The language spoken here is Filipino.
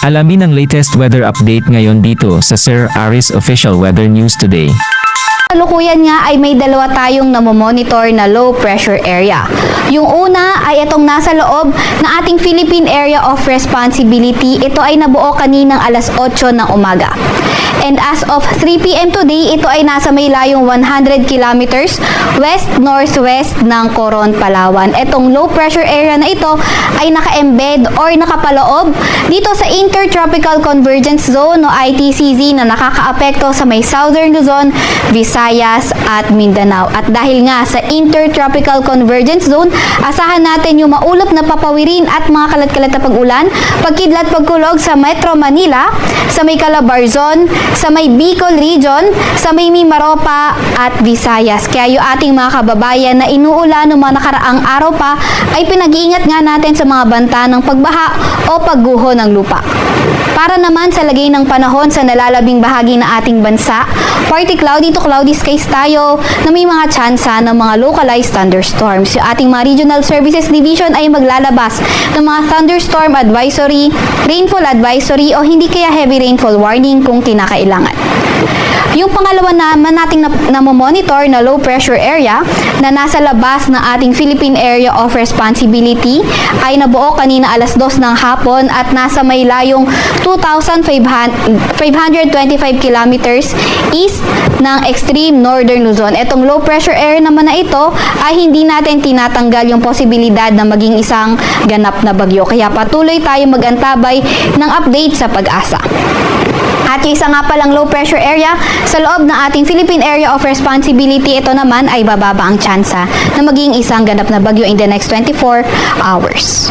Alamin ang latest weather update ngayon dito sa Sir Aris Official Weather News Today. Kalukuyan nga ay may dalawa tayong namomonitor na low pressure area. Yung una ay itong nasa loob ng ating Philippine Area of Responsibility. Ito ay nabuo kaninang alas 8 ng umaga. And as of 3 p.m. today, ito ay nasa may layong 100 kilometers west-northwest ng Coron, Palawan. Itong low pressure area na ito ay naka-embed or nakapaloob dito sa Intertropical Convergence Zone o ITCZ na nakakaapekto sa may Southern Luzon, Visayas at Mindanao. At dahil nga sa Intertropical Convergence Zone, asahan natin yung maulap na papawirin at mga kalat-kalat na pag-ulan, pagkidlat pagkulog sa Metro Manila, sa may Calabarzon, sa may Bicol Region, sa may Mimaropa at Visayas. Kaya yung ating mga kababayan na inuulan ng mga nakaraang araw pa ay pinag-iingat nga natin sa mga banta ng pagbaha o pagguho ng lupa. Para naman sa lagay ng panahon sa nalalabing bahagi ng ating bansa, partly cloudy to cloudy skies tayo na may mga tsansa ng mga localized thunderstorms. Yung ating mga Regional Services Division ay maglalabas ng mga thunderstorm advisory, rainfall advisory o hindi kaya heavy rainfall warning kung kinakailangan. Yung pangalawa naman nating namomonitor na low pressure area na nasa labas ng ating Philippine Area of Responsibility ay nabuo kanina alas 2 ng hapon at nasa may layong 2,525 kilometers east ng extreme northern Luzon. Itong low pressure area naman na ito ay hindi natin tinatanggal yung posibilidad na maging isang ganap na bagyo. Kaya patuloy tayo mag-antabay ng update sa Pag-asa. At yung isa nga palang low pressure area sa loob ng ating Philippine Area of Responsibility, ito naman ay bababa ang tsansa na maging isang ganap na bagyo in the next 24 hours.